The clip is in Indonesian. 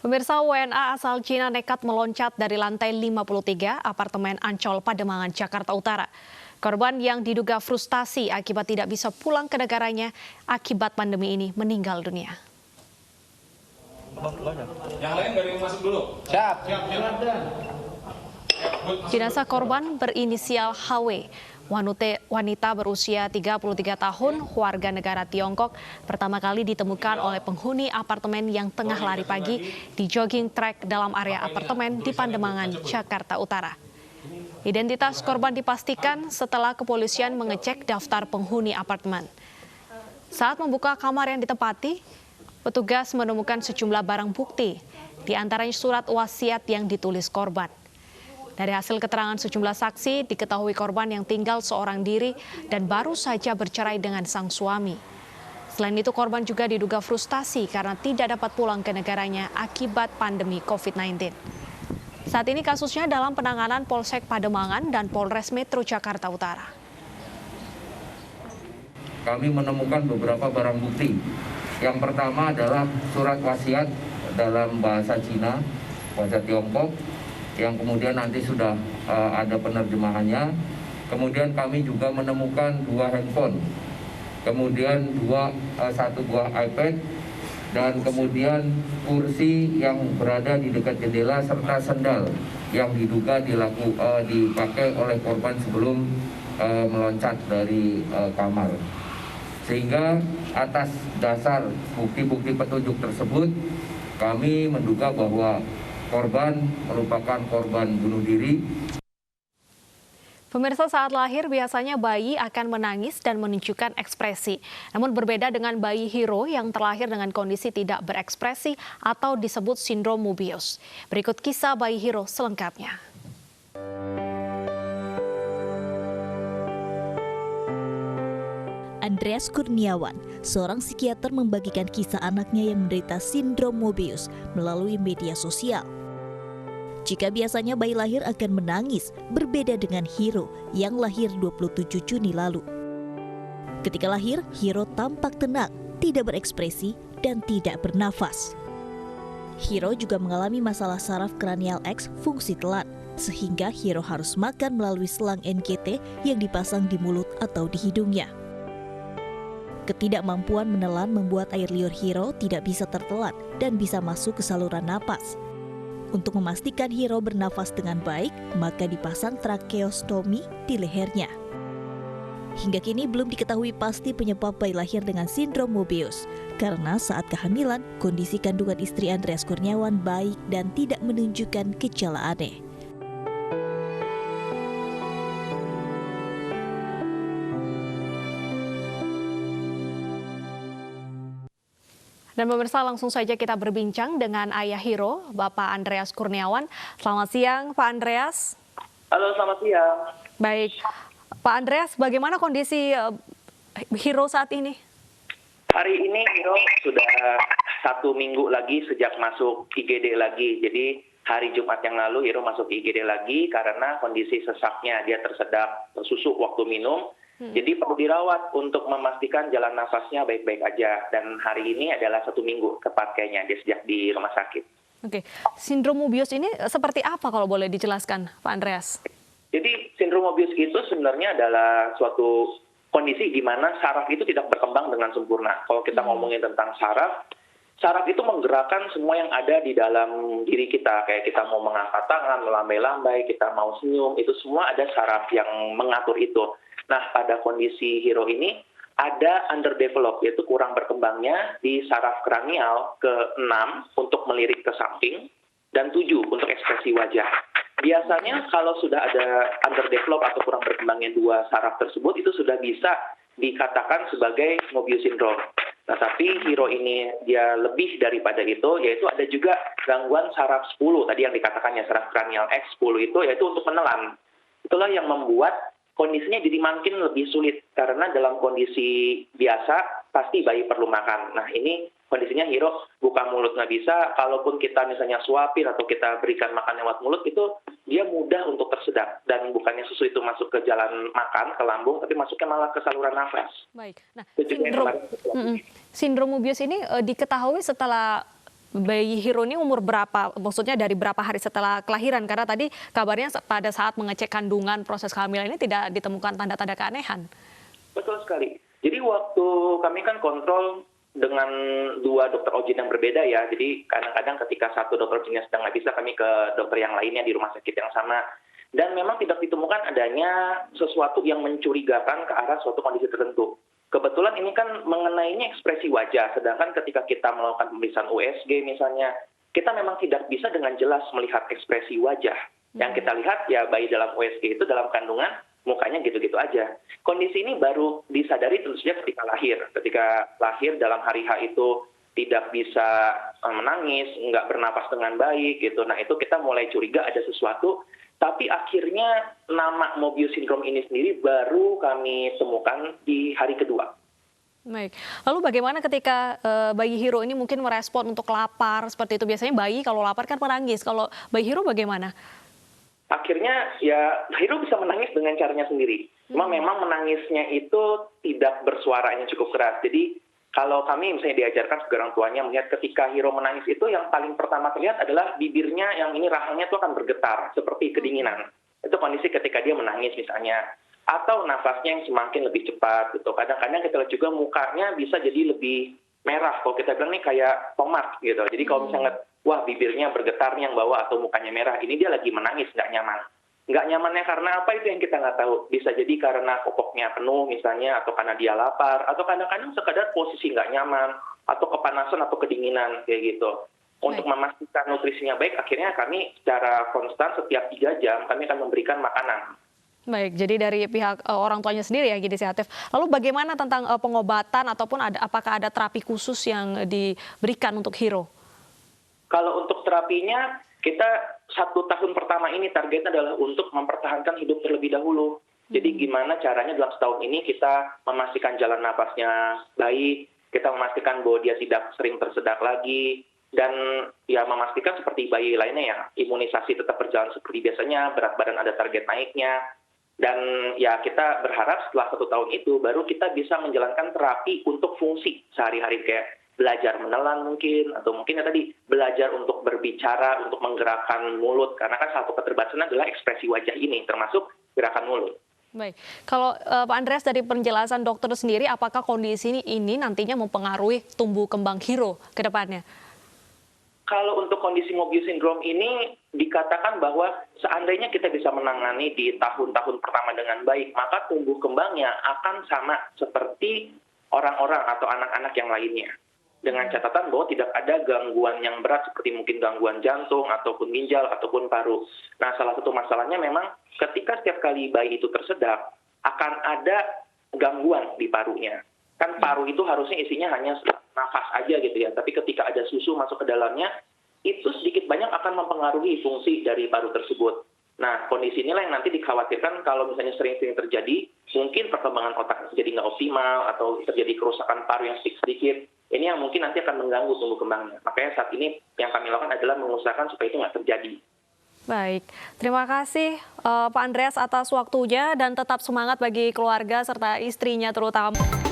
Pemirsa, WNA asal Cina nekat meloncat dari lantai 53 apartemen Ancol, Pademangan, Jakarta Utara. Korban yang diduga frustasi akibat tidak bisa pulang ke negaranya akibat pandemi ini meninggal dunia. Yang lain dari masuk dulu. Siap. Jenazah korban berinisial HW, wanita berusia 33 tahun, warga negara Tiongkok, pertama kali ditemukan oleh penghuni apartemen yang tengah lari pagi di jogging track dalam area apartemen di Pademangan, Jakarta Utara. Identitas korban dipastikan setelah kepolisian mengecek daftar penghuni apartemen. Saat membuka kamar yang ditempati, petugas menemukan sejumlah barang bukti, di antaranya surat wasiat yang ditulis korban. Dari hasil keterangan sejumlah saksi, diketahui korban yang tinggal seorang diri dan baru saja bercerai dengan sang suami. Selain itu, korban juga diduga frustasi karena tidak dapat pulang ke negaranya akibat pandemi COVID-19. Saat ini kasusnya dalam penanganan Polsek Pademangan dan Polres Metro Jakarta Utara. Kami menemukan beberapa barang bukti. Yang pertama adalah surat wasiat dalam bahasa Cina, bahasa Tiongkok, yang kemudian nanti sudah ada penerjemahannya. Kemudian kami juga menemukan 2 handphone, kemudian satu buah iPad, dan kemudian kursi yang berada di dekat jendela serta sendal yang diduga dipakai oleh korban sebelum meloncat dari kamar. Sehingga atas dasar bukti-bukti petunjuk tersebut, kami menduga bahwa korban merupakan korban bunuh diri. Pemirsa, saat lahir biasanya bayi akan menangis dan menunjukkan ekspresi. Namun berbeda dengan bayi Hiro yang terlahir dengan kondisi tidak berekspresi atau disebut sindrom Mobius. Berikut kisah bayi Hiro selengkapnya. Andreas Kurniawan, seorang psikiater, membagikan kisah anaknya yang menderita sindrom Mobius melalui media sosial. Jika biasanya bayi lahir akan menangis, berbeda dengan Hiro yang lahir 27 Juni lalu. Ketika lahir, Hiro tampak tenang, tidak berekspresi, dan tidak bernafas. Hiro juga mengalami masalah saraf kranial X fungsi telat, sehingga Hiro harus makan melalui selang NGT yang dipasang di mulut atau di hidungnya. Ketidakmampuan menelan membuat air liur Hiro tidak bisa tertelan dan bisa masuk ke saluran napas. Untuk memastikan Hiro bernafas dengan baik, maka dipasang tracheostomi di lehernya. Hingga kini belum diketahui pasti penyebab bayi lahir dengan sindrom Mobius, karena saat kehamilan, kondisi kandungan istri Andreas Kurniawan baik dan tidak menunjukkan gejala aneh. Dan pemirsa, langsung saja kita berbincang dengan ayah Hiro, Bapak Andreas Kurniawan. Selamat siang, Pak Andreas. Halo, selamat siang. Baik, Pak Andreas, bagaimana kondisi Hiro saat ini? Hari ini Hiro sudah 1 minggu lagi sejak masuk IGD lagi. Jadi hari Jumat yang lalu Hiro masuk IGD lagi karena kondisi sesaknya, dia tersedak susuk waktu minum. Jadi perlu dirawat untuk memastikan jalan nafasnya baik-baik aja. Dan hari ini adalah 1 minggu tepatnya dia sejak di rumah sakit. Oke, sindrom Mobius ini seperti apa kalau boleh dijelaskan, Pak Andreas? Jadi sindrom Mobius itu sebenarnya adalah suatu kondisi di mana saraf itu tidak berkembang dengan sempurna. Kalau kita ngomongin tentang saraf itu menggerakkan semua yang ada di dalam diri kita. Kayak kita mau mengangkat tangan, melambai-lambai, kita mau senyum, itu semua ada saraf yang mengatur itu. Nah, pada kondisi Hiro ini ada underdeveloped, yaitu kurang berkembangnya di saraf kranial ke-6 untuk melirik ke samping dan 7 untuk ekspresi wajah. Biasanya kalau sudah ada underdeveloped atau kurang berkembangnya 2 saraf tersebut, itu sudah bisa dikatakan sebagai Mobius syndrome. Nah, tapi Hiro ini dia lebih daripada itu, yaitu ada juga gangguan saraf 10, tadi yang dikatakannya saraf kranial X10 itu, yaitu untuk menelan. Itulah yang membuat kondisinya jadi makin lebih sulit, karena dalam kondisi biasa pasti bayi perlu makan. Nah, ini kondisinya Hiro buka mulut nggak bisa, kalaupun kita misalnya suapin atau kita berikan makan lewat mulut, itu dia mudah untuk tersedak. Dan bukannya susu itu masuk ke jalan makan, ke lambung, tapi masuknya malah ke saluran nafas. Baik, nah sindrom Mobius ini diketahui setelah bayi Hiro ini umur berapa? Maksudnya dari berapa hari setelah kelahiran? Karena tadi kabarnya pada saat mengecek kandungan proses kehamilan ini tidak ditemukan tanda-tanda keanehan. Betul sekali. Jadi waktu kami kan kontrol dengan 2 dokter OGIN yang berbeda ya. Jadi kadang-kadang ketika satu dokter OGIN sedang nggak bisa, kami ke dokter yang lainnya di rumah sakit yang sama. Dan memang tidak ditemukan adanya sesuatu yang mencurigakan ke arah suatu kondisi tertentu. Kebetulan ini kan mengenainya ekspresi wajah, sedangkan ketika kita melakukan pemeriksaan USG misalnya, kita memang tidak bisa dengan jelas melihat ekspresi wajah. Yang kita lihat ya bayi dalam USG itu dalam kandungan, mukanya gitu-gitu aja. Kondisi ini baru disadari tentu saja ketika lahir. Ketika lahir dalam hari H itu tidak bisa menangis, nggak bernapas dengan baik gitu. Nah itu kita mulai curiga ada sesuatu. Tapi akhirnya nama Mobius syndrome ini sendiri baru kami temukan di hari kedua. Baik. Lalu bagaimana ketika bayi Hiro ini mungkin merespon untuk lapar seperti itu? Biasanya bayi kalau lapar kan menangis. Kalau bayi Hiro bagaimana? Akhirnya ya Hiro bisa menangis dengan caranya sendiri. Cuma memang menangisnya itu tidak bersuara yang cukup keras. Jadi kalau kami misalnya diajarkan sebagai orang tuanya melihat ketika Hiro menangis itu yang paling pertama terlihat adalah bibirnya yang ini rahangnya itu akan bergetar seperti kedinginan. Itu kondisi ketika dia menangis misalnya. Atau nafasnya yang semakin lebih cepat gitu. Kadang-kadang kita lihat juga mukanya bisa jadi lebih merah. Kalau kita bilang nih kayak tomat gitu. Jadi kalau misalnya wah bibirnya bergetar nih yang bawah atau mukanya merah, ini dia lagi menangis, nggak nyaman. Nggak nyamannya karena apa itu yang kita nggak tahu. Bisa jadi karena popoknya penuh misalnya, atau karena dia lapar, atau kadang-kadang sekadar posisi nggak nyaman, atau kepanasan atau kedinginan kayak gitu. Untuk memastikan nutrisinya baik, akhirnya kami secara konstan setiap 3 jam kami akan memberikan makanan. Baik, jadi dari pihak orang tuanya sendiri ya gizi sehatif. Lalu bagaimana tentang pengobatan ataupun apakah ada terapi khusus yang diberikan untuk Hiro? Kalau untuk terapinya, kita 1 tahun pertama ini targetnya adalah untuk mempertahankan hidup terlebih dahulu. Jadi gimana caranya dalam setahun ini kita memastikan jalan napasnya baik, kita memastikan bahwa dia tidak sering tersedak lagi, dan ya memastikan seperti bayi lainnya ya, imunisasi tetap berjalan seperti biasanya, berat badan ada target naiknya. Dan ya kita berharap setelah 1 tahun itu baru kita bisa menjalankan terapi untuk fungsi sehari-hari kayak belajar menelan mungkin, atau mungkin ya tadi belajar untuk berbicara, untuk menggerakkan mulut, karena kan satu keterbatasan adalah ekspresi wajah ini, termasuk gerakan mulut. Baik, kalau Pak Andreas dari penjelasan dokter sendiri, apakah kondisi ini nantinya mempengaruhi tumbuh kembang Hiro ke depannya? Kalau untuk kondisi Mobius syndrome ini dikatakan bahwa seandainya kita bisa menangani di tahun-tahun pertama dengan baik, maka tumbuh kembangnya akan sama seperti orang-orang atau anak-anak yang lainnya. Dengan catatan bahwa tidak ada gangguan yang berat seperti mungkin gangguan jantung ataupun ginjal ataupun paru. Nah, salah satu masalahnya memang ketika setiap kali bayi itu tersedak akan ada gangguan di parunya. Kan paru itu harusnya isinya hanya nafas aja gitu ya, tapi ketika ada susu masuk ke dalamnya, itu sedikit banyak akan mempengaruhi fungsi dari paru tersebut. Nah, kondisi inilah yang nanti dikhawatirkan kalau misalnya sering-sering terjadi, mungkin perkembangan otak jadi nggak optimal atau terjadi kerusakan paru yang sedikit-sedikit. Ini yang mungkin nanti akan mengganggu tumbuh kembangnya. Makanya saat ini yang kami lakukan adalah mengusahakan supaya itu nggak terjadi. Baik, terima kasih Pak Andreas atas waktunya dan tetap semangat bagi keluarga serta istrinya terutama.